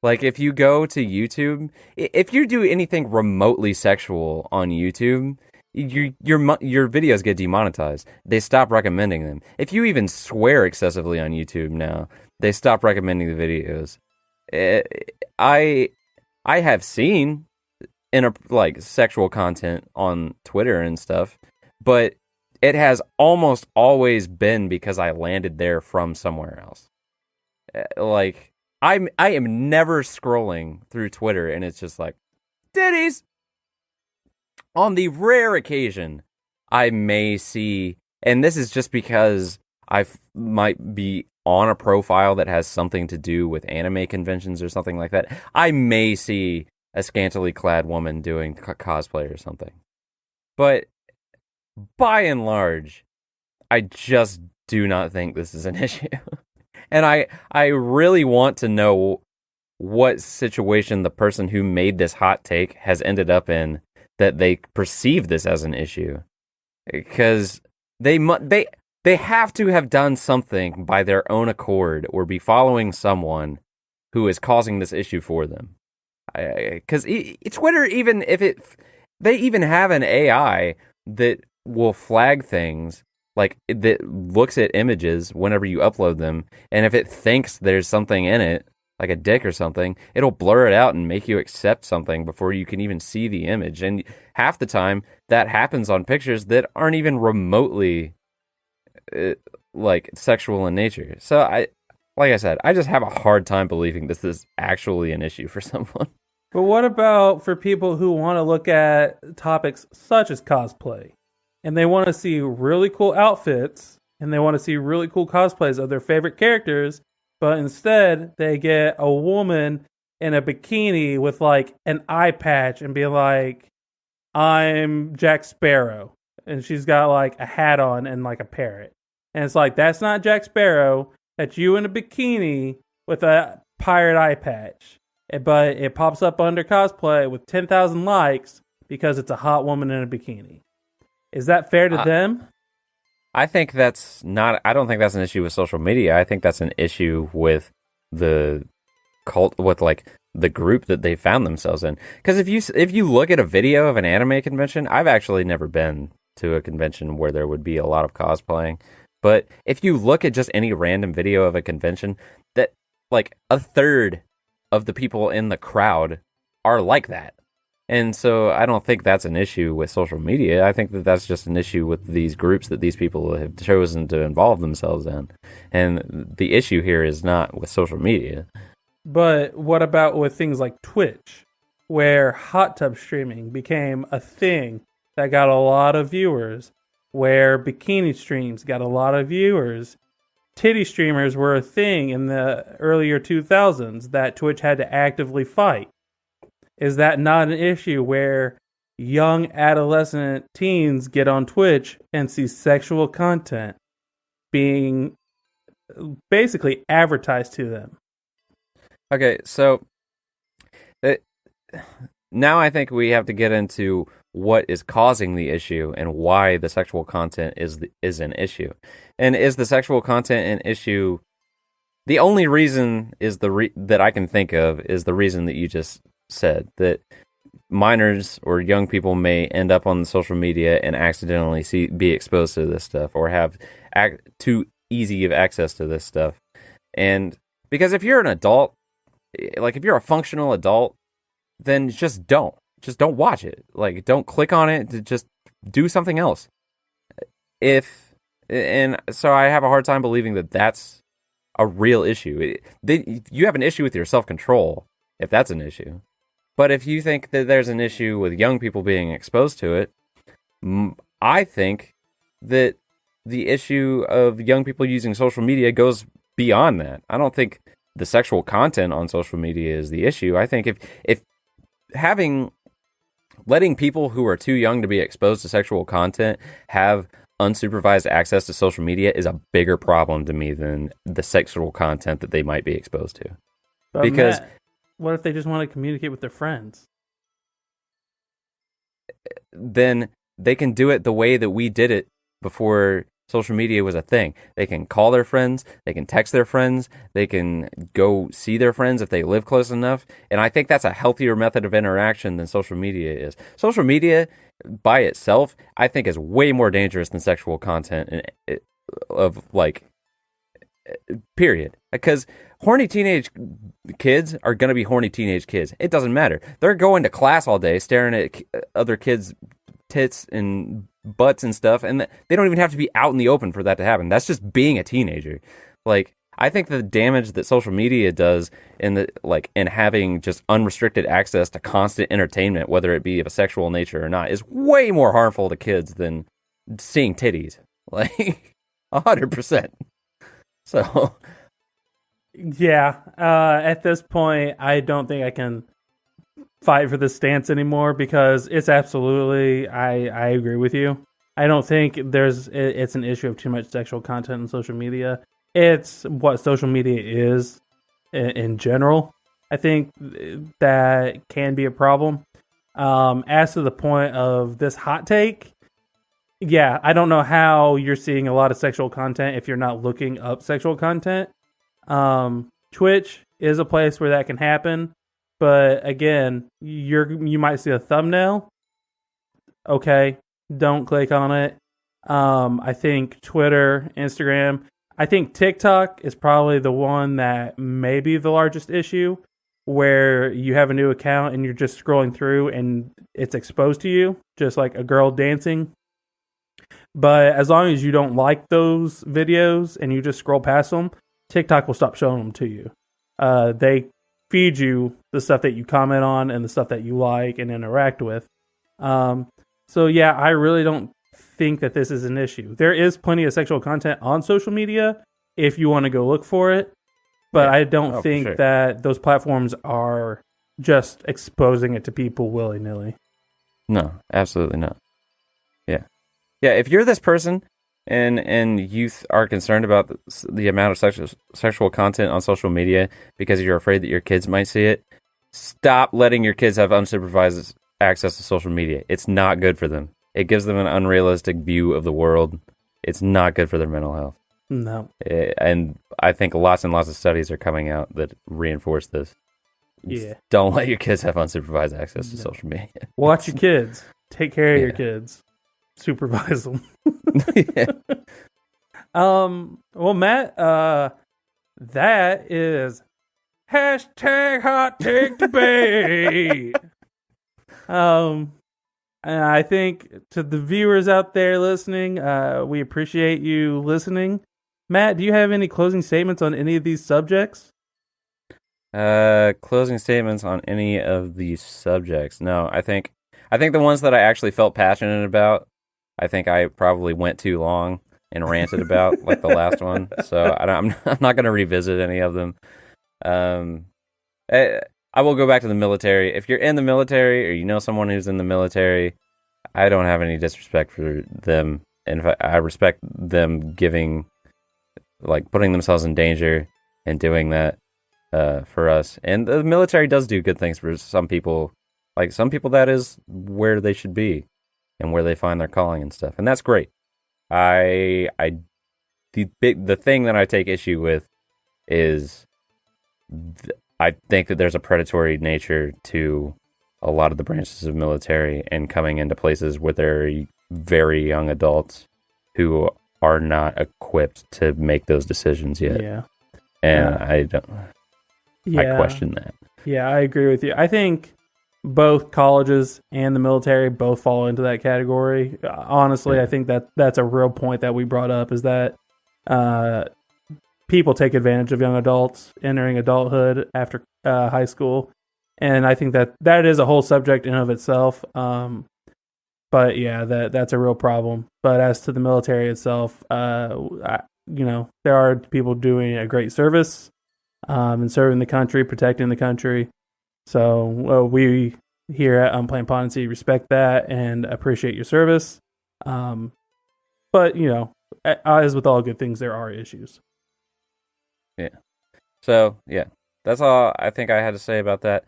A: If you go to YouTube, if you do anything remotely sexual on YouTube, your videos get demonetized. They stop recommending them. If you even swear excessively on YouTube now, they stop recommending the videos. I have seen sexual content on Twitter and stuff, but it has almost always been because I landed there from somewhere else. I am never scrolling through Twitter and it's just titties. On the rare occasion I may see, and this is just because might be on a profile that has something to do with anime conventions or something like that, I may see a scantily clad woman doing cosplay or something. But by and large, I just do not think this is an issue. And I really want to know what situation the person who made this hot take has ended up in that they perceive this as an issue. Because they have to have done something by their own accord or be following someone who is causing this issue for them. Because Twitter, even if they even have an AI that will flag things, like that looks at images whenever you upload them, and if it thinks there's something in it, like a dick or something, it'll blur it out and make you accept something before you can even see the image. And half the time, that happens on pictures that aren't even remotely like sexual in nature. So like I said, I just have a hard time believing this is actually an issue for someone.
B: But what about for people who want to look at topics such as cosplay, and they want to see really cool outfits, and they want to see really cool cosplays of their favorite characters, but instead they get a woman in a bikini with like an eye patch and be like, I'm Jack Sparrow. And she's got like a hat on and like a parrot. And it's like, that's not Jack Sparrow. That's you in a bikini with a pirate eye patch. But it pops up under cosplay with 10,000 likes because it's a hot woman in a bikini. Is that fair to them?
A: I think that's not. I don't think that's an issue with social media. I think that's an issue with the cult, with like the group that they found themselves in. Because if you look at a video of an anime convention, I've actually never been to a convention where there would be a lot of cosplaying. But if you look at just any random video of a convention, that like a third of the people in the crowd are like that. And so I don't think that's an issue with social media. I think that that's just an issue with these groups that these people have chosen to involve themselves in. And the issue here is not with social media.
B: But what about with things like Twitch, where hot tub streaming became a thing that got a lot of viewers, where bikini streams got a lot of viewers? Titty streamers were a thing in the earlier 2000s that Twitch had to actively fight. Is that not an issue where young adolescent teens get on Twitch and see sexual content being basically advertised to them?
A: Okay, so now I think we have to get into what is causing the issue and why the sexual content is an issue. And is the sexual content an issue? The only reason is that I can think of is the reason that you just said, that minors or young people may end up on the social media and accidentally be exposed to this stuff or have too easy of access to this stuff. And because if you're an adult, like if you're a functional adult, then just don't watch it. Like, don't click on it. Just do something else. And so I have a hard time believing that that's a real issue. You have an issue with your self-control if that's an issue. But if you think that there's an issue with young people being exposed to it, I think that the issue of young people using social media goes beyond that. I don't think the sexual content on social media is the issue. I think if letting people who are too young to be exposed to sexual content have unsupervised access to social media is a bigger problem to me than the sexual content that they might be exposed to.
B: But
A: because
B: Matt, what if they just want to communicate with their friends?
A: Then they can do it the way that we did it before social media was a thing. They can call their friends, they can text their friends, they can go see their friends if they live close enough. And I think that's a healthier method of interaction than social media is. Social media by itself, I think, is way more dangerous than sexual content of like, period. Because horny teenage kids are going to be horny teenage kids. It doesn't matter. They're going to class all day staring at other kids' tits and butts and stuff, and they don't even have to be out in the open for that to happen. That's just being a teenager. Like, I think the damage that social media does in having just unrestricted access to constant entertainment, whether it be of a sexual nature or not, is way more harmful to kids than seeing titties. Like, 100%. So,
B: Yeah. At this point, I don't think I can fight for this stance anymore because it's absolutely. I agree with you. I don't think it's an issue of too much sexual content on social media. It's what social media is in general. I think that can be a problem. As to the point of this hot take, yeah, I don't know how you're seeing a lot of sexual content if you're not looking up sexual content. Twitch is a place where that can happen, but again, you might see a thumbnail. Okay, don't click on it. I think Twitter, Instagram, I think TikTok is probably the one that may be the largest issue, where you have a new account and you're just scrolling through and it's exposed to you, just like a girl dancing. But as long as you don't like those videos and you just scroll past them, TikTok will stop showing them to you. They feed you the stuff that you comment on and the stuff that you like and interact with. So yeah, I really don't think that this is an issue. There is plenty of sexual content on social media if you want to go look for it. But I don't think that those platforms are just exposing it to people willy-nilly.
A: No, absolutely not. Yeah. Yeah, if you're this person and youth are concerned about the amount of sexual content on social media because you're afraid that your kids might see it, stop letting your kids have unsupervised access to social media. It's not good for them. It gives them an unrealistic view of the world. It's not good for their mental health.
B: No.
A: And I think lots and lots of studies are coming out that reinforce this.
B: Yeah.
A: Don't let your kids have unsupervised access to social media.
B: Watch your kids. Take care of your kids. Supervise them.
A: Yeah.
B: Well, Matt, that is hashtag hot take debate. And I think to the viewers out there listening, we appreciate you listening. Matt, do you have any closing statements on any of these subjects?
A: Closing statements on any of these subjects? No, I think the ones that I actually felt passionate about, I think I probably went too long and ranted about, like the last one. So I'm not going to revisit any of them. I will go back to the military. If you're in the military or you know someone who's in the military, I don't have any disrespect for them. And I respect them putting themselves in danger and doing that for us. And the military does do good things for some people. Like some people, that is where they should be and where they find their calling and stuff. And that's great. The thing that I take issue with is I think that there's a predatory nature to a lot of the branches of military and coming into places where there are very young adults who are not equipped to make those decisions yet.
B: Yeah.
A: And I question that.
B: Yeah, I agree with you. I think both colleges and the military both fall into that category. Honestly, I think that's a real point that we brought up, is that people take advantage of young adults entering adulthood after high school. And I think that is a whole subject in of itself. But yeah, that's a real problem. But as to the military itself, there are people doing a great service and serving the country, protecting the country. So we here at Unplanned Podnancy respect that and appreciate your service. But, as with all good things, there are issues.
A: Yeah. So, yeah, that's all I think I had to say about that.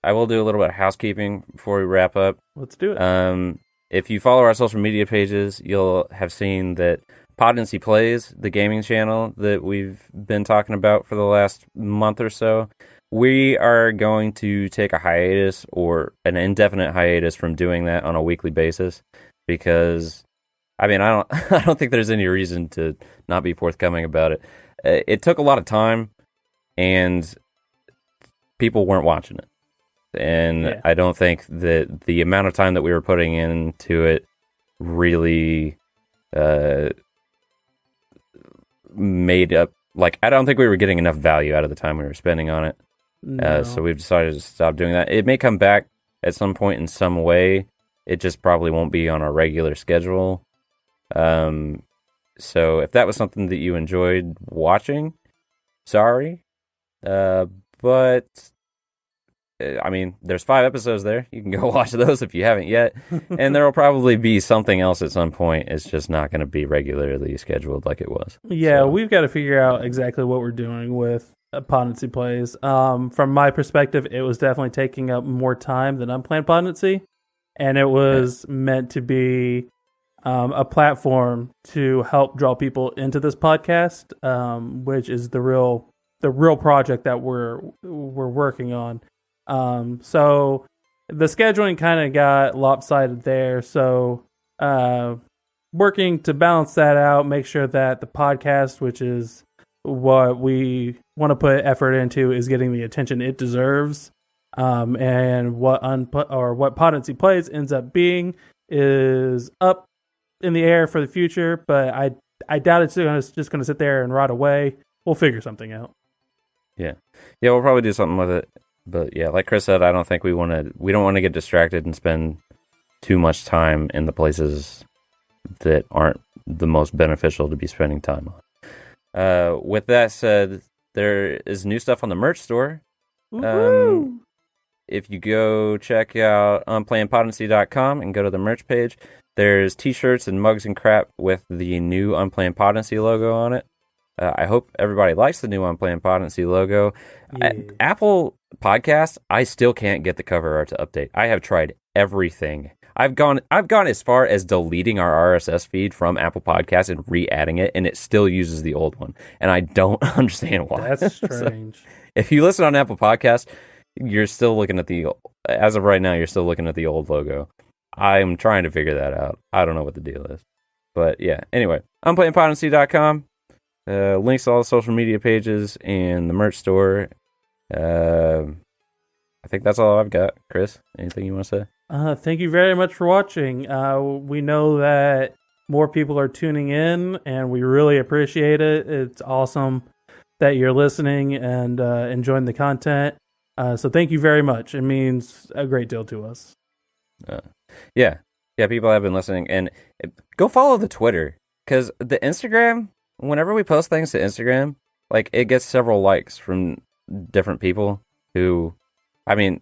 A: I will do a little bit of housekeeping before we wrap up.
B: Let's do it.
A: If you follow our social media pages, you'll have seen that Podnancy Plays, the gaming channel that we've been talking about for the last month or so, we are going to take a hiatus or an indefinite hiatus from doing that on a weekly basis because, I don't think there's any reason to not be forthcoming about it. It took a lot of time, and people weren't watching it. And I don't think that the amount of time that we were putting into it really made up. I don't think we were getting enough value out of the time we were spending on it.
B: No.
A: So we've decided to stop doing that. It may come back at some point in some way. It just probably won't be on our regular schedule. So if that was something that you enjoyed watching, sorry. But I mean, there's 5 episodes there. You can go watch those if you haven't yet. And there will probably be something else at some point. It's just not going to be regularly scheduled like it was.
B: Yeah, we've got to figure out exactly what we're doing with Podnancy Plays. From my perspective, it was definitely taking up more time than Unplanned Podnancy. And it was meant to be a platform to help draw people into this podcast, which is the real project that we're working on. So the scheduling kind of got lopsided there. So working to balance that out, make sure that the podcast, which is what we want to put effort into, is getting the attention it deserves. And what Podnancy Plays ends up being is up in the air for the future, but I doubt it's just going to sit there and rot away. We'll figure something out.
A: Yeah, we'll probably do something with it. But yeah, like Chris said, I don't think we don't want to get distracted and spend too much time in the places that aren't the most beneficial to be spending time on. With that said, there is new stuff on the merch store. If you go check out unplannedpodnancy.com and go to the merch page, there's t-shirts and mugs and crap with the new Unplanned Podnancy logo on it. I hope everybody likes the new Unplanned Podnancy logo.
B: Yeah.
A: Apple Podcasts, I still can't get the cover art to update. I have tried everything. I've gone as far as deleting our RSS feed from Apple Podcasts and re-adding it, and it still uses the old one. And I don't understand why.
B: That's strange.
A: So, if you listen on Apple Podcasts, you're still looking at as of right now, you're still looking at the old logo. I'm trying to figure that out. I don't know what the deal is. But yeah, anyway, unplannedpodnancy.com. Links to all the social media pages and the merch store. I think that's all I've got. Chris, anything you want to say?
B: Thank you very much for watching. We know that more people are tuning in, and we really appreciate it. It's awesome that you're listening and enjoying the content. So thank you very much. It means a great deal to us.
A: Yeah, people have been listening. And go follow the Twitter, because the Instagram, whenever we post things to Instagram, like, it gets several likes from different people who, I mean,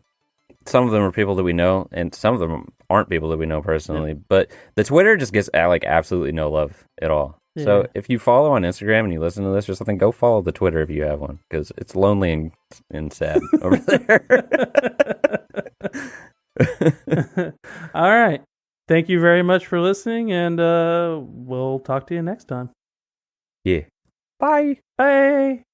A: some of them are people that we know, and some of them aren't people that we know personally. Yeah. But the Twitter just gets like absolutely no love at all. Yeah. So if you follow on Instagram and you listen to this or something, go follow the Twitter if you have one, because it's lonely and sad over there.
B: All right. Thank you very much for listening, and we'll talk to you next time.
A: Yeah. Bye.
B: Bye.